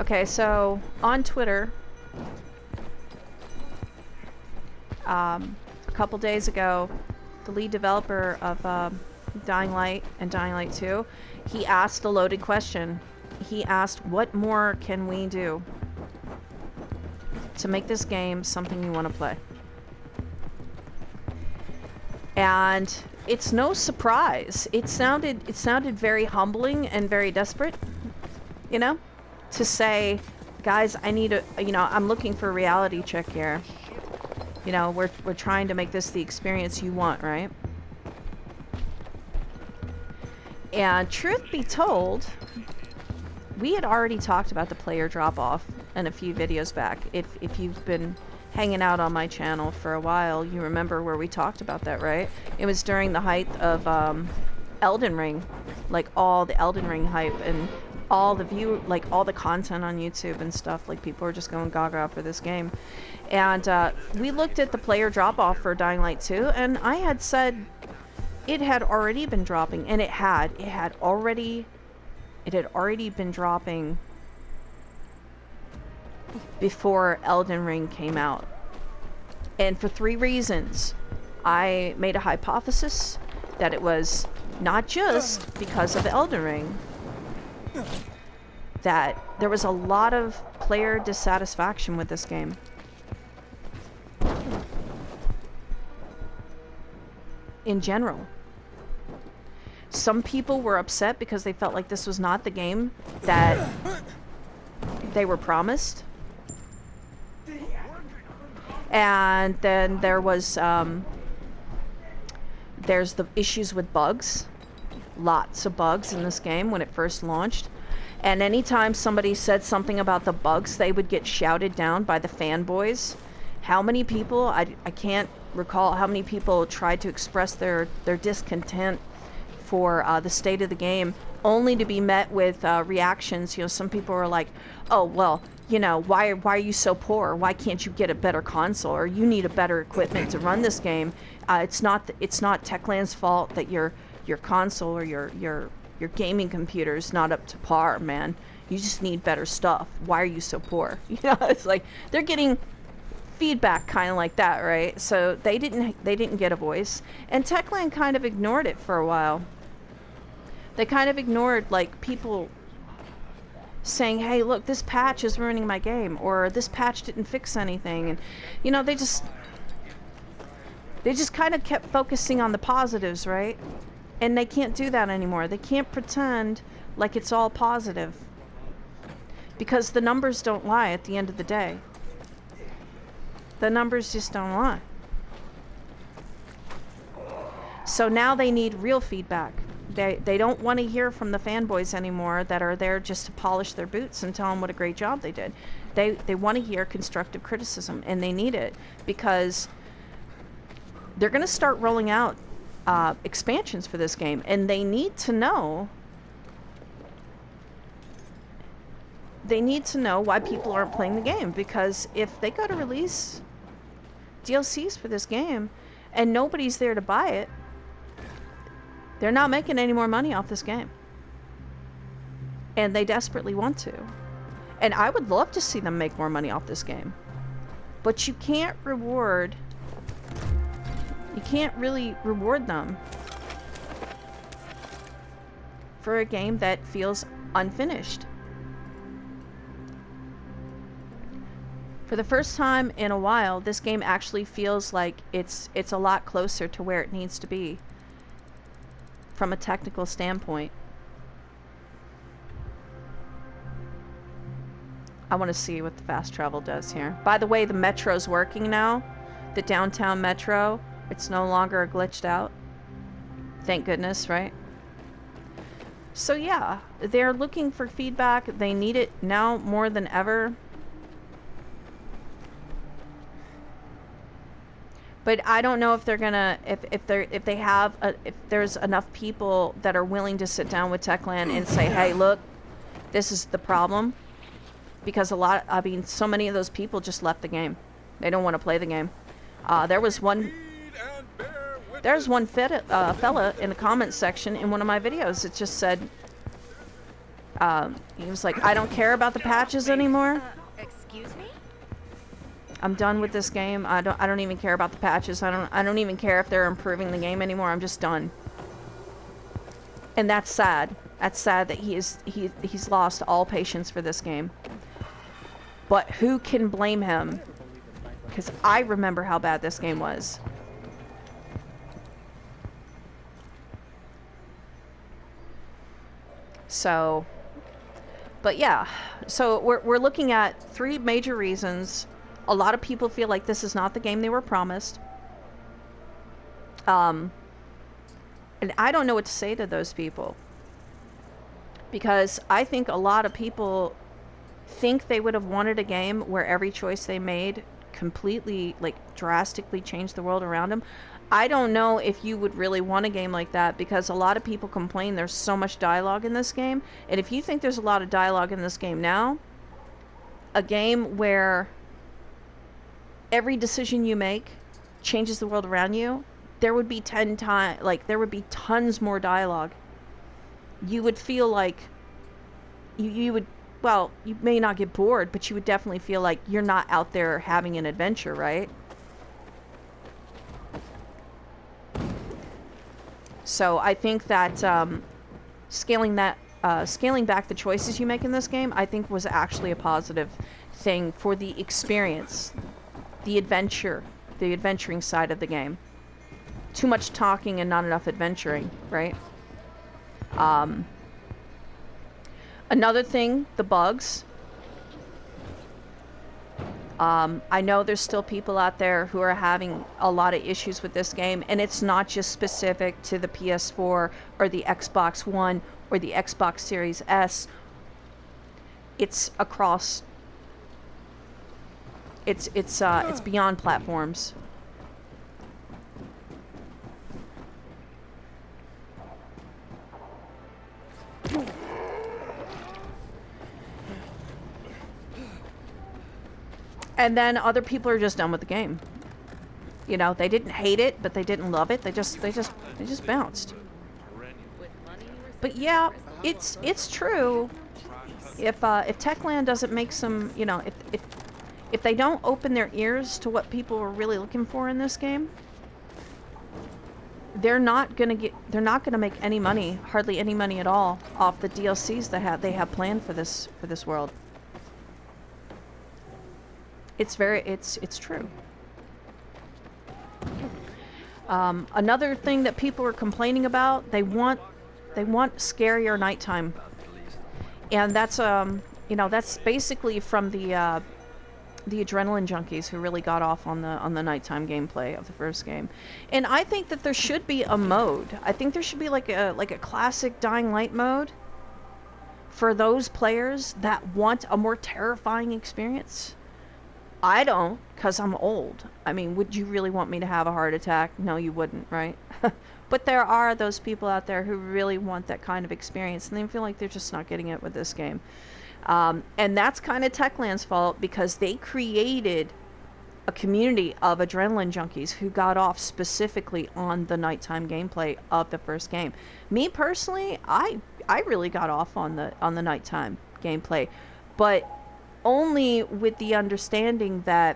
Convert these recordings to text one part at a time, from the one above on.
Okay, so on Twitter, a couple days ago, the lead developer of Dying Light and Dying Light 2, he asked a loaded question. He asked, what more can we do to make this game something you want to play? And it's no surprise. It sounded very humbling and very desperate, you know, to say, guys, I need a, you know, I'm looking for a reality check here. You know, we're trying to make this the experience you want, right? And truth be told, we had already talked about the player drop-off in a few videos back. If you've been hanging out on my channel for a while, you remember where we talked about that, right? It was during the height of Elden Ring, like all the Elden Ring hype and all the all the content on YouTube and stuff. Like, people were just going gaga for this game. And we looked at the player drop-off for Dying Light 2, and I had said it had already been dropping, and it had already been dropping before Elden Ring came out. And for 3 reasons. I made a hypothesis that it was not just because of Elden Ring, that there was a lot of player dissatisfaction with this game. In general. Some people were upset because they felt like this was not the game that they were promised. And then there was, there's the issues with bugs. Lots of bugs in this game when it first launched. And anytime somebody said something about the bugs, they would get shouted down by the fanboys. How many people, I can't recall how many people tried to express their discontent for the state of the game, only to be met with reactions. You know, some people were like, oh, well, you know, why are you so poor? Why can't you get a better console? Or you need a better equipment to run this game. It's not Techland's fault that your console or your gaming computer is not up to par, man. You just need better stuff. Why are you so poor? You know, it's like they're getting feedback kind of like that, right? So they didn't get a voice, and Techland kind of ignored it for a while. They kind of ignored, like, people saying, hey, look, this patch is ruining my game, or this patch didn't fix anything. And, you know, they just kind of kept focusing on the positives, right? And they can't do that anymore. They can't pretend like it's all positive, because the numbers don't lie at the end of the day. The numbers just don't lie. So now they need real feedback. They don't want to hear from the fanboys anymore that are there just to polish their boots and tell them what a great job they did. They want to hear constructive criticism, and they need it, because they're going to start rolling out expansions for this game, and they need to know. They need to know why people aren't playing the game, because if they go to release DLCs for this game and nobody's there to buy it, they're not making any more money off this game. And they desperately want to. And I would love to see them make more money off this game. But you can't really reward them for a game that feels unfinished. For the first time in a while, this game actually feels like it's a lot closer to where it needs to be from a technical standpoint. I want to see what the fast travel does here. By the way, the metro's working now. The downtown metro. It's no longer glitched out. Thank goodness, right? So yeah, they're looking for feedback. They need it now more than ever. But I don't know if they're gonna, if there's enough people that are willing to sit down with Techland and say, hey, look, this is the problem. Because so many of those people just left the game. They don't want to play the game. There's one fella in the comments section in one of my videos that just said, He was like, I don't care about the patches anymore. Excuse me? I'm done with this game. I don't even care about the patches. I don't even care if they're improving the game anymore. I'm just done. And that's sad. That's sad that he's lost all patience for this game. But who can blame him? Because I remember how bad this game was. So, but yeah. So we're looking at 3 major reasons. A lot of people feel like this is not the game they were promised. And I don't know what to say to those people. Because I think a lot of people think they would have wanted a game where every choice they made completely, like, drastically changed the world around them. I don't know if you would really want a game like that, because a lot of people complain there's so much dialogue in this game. And if you think there's a lot of dialogue in this game now, a game where every decision you make changes the world around you, there would be 10 times, like, there would be tons more dialogue. You would feel like you would, well, you may not get bored, but you would definitely feel like you're not out there having an adventure, right? So I think that scaling back the choices you make in this game, I think was actually a positive thing for the experience, the adventuring side of the game. Too much talking and not enough adventuring, right? Another thing, the bugs. I know there's still people out there who are having a lot of issues with this game, and it's not just specific to the PS4 or the Xbox One or the Xbox Series S. It's across. It's beyond platforms. And then other people are just done with the game. You know, they didn't hate it, but they didn't love it. They just bounced. But yeah, it's true. If Techland doesn't make some, you know, if they don't open their ears to what people are really looking for in this game, they're not gonna make any money, hardly any money at all, off the DLCs that they have planned for this world. It's true. Another thing that people are complaining about, they want scarier nighttime, and that's you know, that's basically from the adrenaline junkies who really got off on the nighttime gameplay of the first game. And I think that there should be a mode. I think there should be like a classic Dying Light mode for those players that want a more terrifying experience. I don't, because I'm old. I mean, would you really want me to have a heart attack? No, you wouldn't, right? But there are those people out there who really want that kind of experience, and they feel like they're just not getting it with this game. And that's kind of Techland's fault, because they created a community of adrenaline junkies who got off specifically on the nighttime gameplay of the first game. Me personally, I really got off on the nighttime gameplay, but only with the understanding that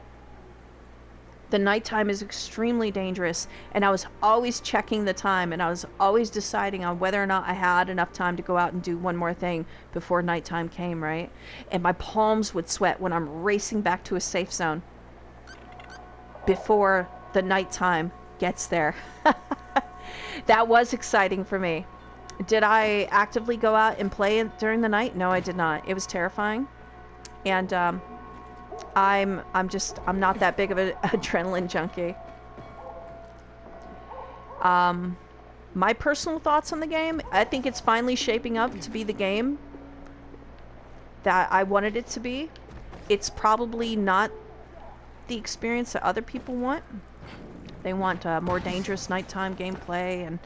the nighttime is extremely dangerous, and I was always checking the time, and I was always deciding on whether or not I had enough time to go out and do one more thing before nighttime came, right? And my palms would sweat when I'm racing back to a safe zone before the nighttime gets there. That was exciting for me. Did I actively go out and play during the night? No, I did not. It was terrifying. And I'm not that big of an adrenaline junkie. My personal thoughts on the game, I think it's finally shaping up to be the game that I wanted it to be. It's probably not the experience that other people want. They want more dangerous nighttime gameplay, and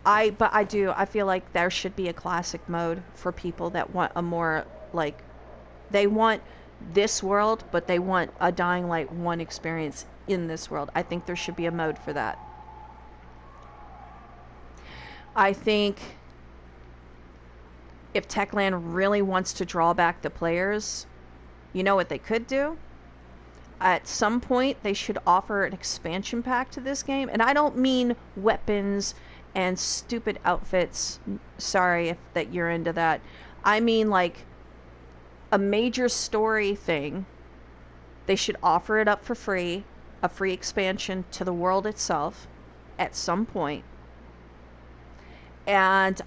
I feel like there should be a classic mode for people that want a more, like, they want this world, but they want a Dying Light 1 experience in this world. I think there should be a mode for that. I think if Techland really wants to draw back the players, you know what they could do? At some point, they should offer an expansion pack to this game. And I don't mean weapons and stupid outfits. Sorry if that you're into that. I mean like a major story thing. They should offer it up for free, a free expansion to the world itself at some point. And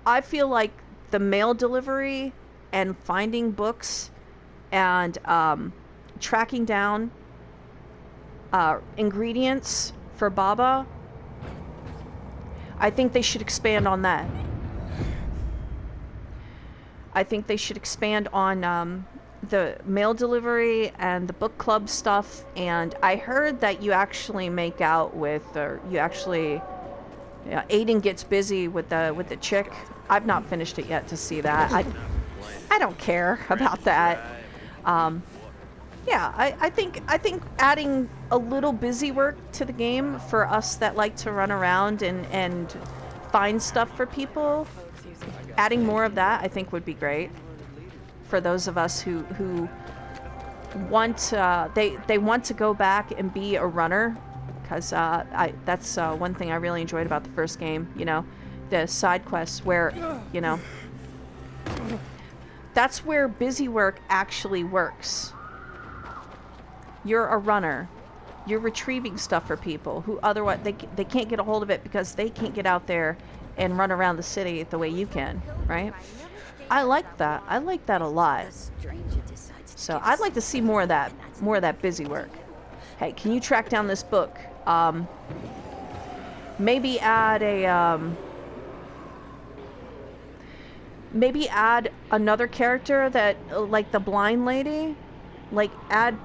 I feel like the mail delivery and finding books and tracking down ingredients for Baba, I think they should expand on that. I think they should expand on the mail delivery and the book club stuff. And I heard that you actually make out with, or you actually, Aiden gets busy with the chick. I've not finished it yet to see that. I don't care about that. Yeah, I think adding a little busy work to the game for us that like to run around and find stuff for people, adding more of that I think would be great for those of us who want they want to go back and be a runner, because that's one thing I really enjoyed about the first game, you know, the side quests where, you know, that's where busy work actually works. You're a runner. You're retrieving stuff for people who otherwise they can't get a hold of it because they can't get out there and run around the city the way you can, right? I like that. I like that a lot. So I'd like to see more of that busy work. Hey, can you track down this book? Maybe add another character that, like the blind lady, like add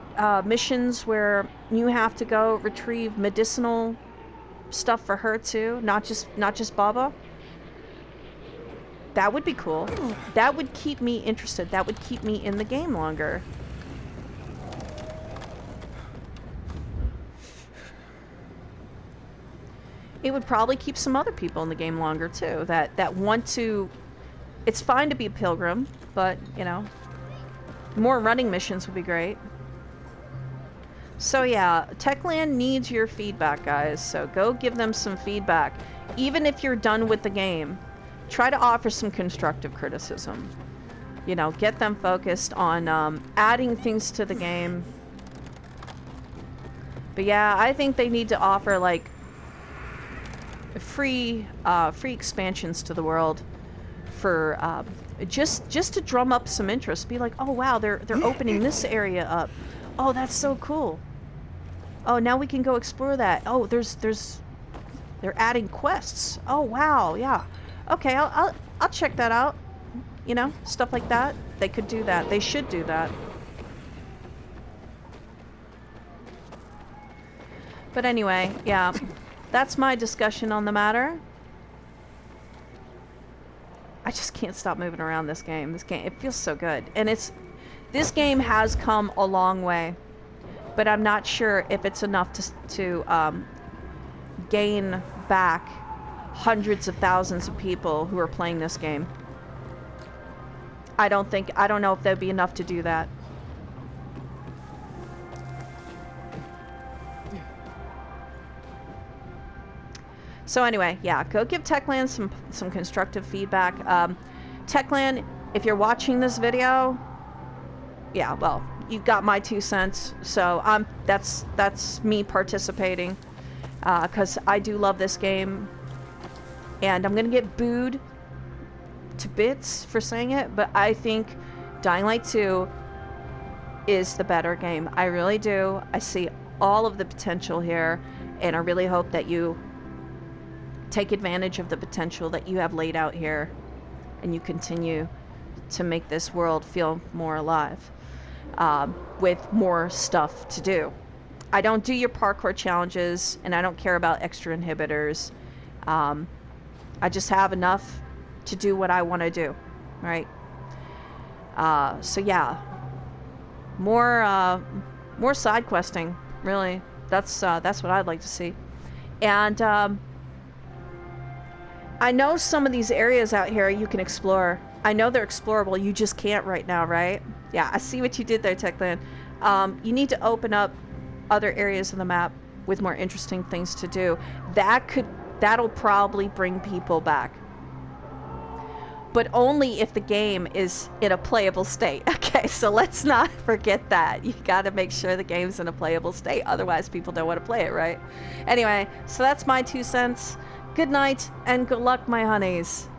missions where you have to go retrieve medicinal stuff for her too, not just Baba. That would be cool. That would keep me interested. That would keep me in the game longer. It would probably keep some other people in the game longer too, that want to. It's fine to be a pilgrim, but you know, more running missions would be great. So yeah, Techland needs your feedback, guys. So go give them some feedback. Even if you're done with the game, try to offer some constructive criticism. You know, get them focused on adding things to the game. But yeah, I think they need to offer like free expansions to the world for just to drum up some interest. Be like, oh wow, they're opening this area up. Oh, that's so cool. Oh, now we can go explore that. Oh, they're adding quests. Oh wow, yeah. Okay, I'll check that out. You know, stuff like that. They could do that. They should do that. But anyway, yeah, that's my discussion on the matter. I just can't stop moving around this game. This game, it feels so good. And this game has come a long way, but I'm not sure if it's enough to gain back hundreds of thousands of people who are playing this game. I don't know if there'd be enough to do that. So anyway, yeah, go give Techland some constructive feedback. Techland, if you're watching this video, yeah, well, you got my 2 cents. So that's me participating, because I do love this game, and I'm gonna get booed to bits for saying it, but I think Dying Light 2 is the better game. I really do. I see all of the potential here, and I really hope that you take advantage of the potential that you have laid out here, and you continue to make this world feel more alive, with more stuff to do. I don't do your parkour challenges, and I don't care about extra inhibitors. I just have enough to do what I want to do, right? So yeah, more side questing, really. That's what I'd like to see. And I know some of these areas out here you can explore. I know they're explorable. You just can't right now, right? Yeah, I see what you did there, Techland. You need to open up other areas of the map with more interesting things to do. That'll probably bring people back. But only if the game is in a playable state. Okay, so let's not forget that. You gotta make sure the game's in a playable state, otherwise people don't want to play it, right? Anyway, so that's my 2 cents. Good night, and good luck, my honeys.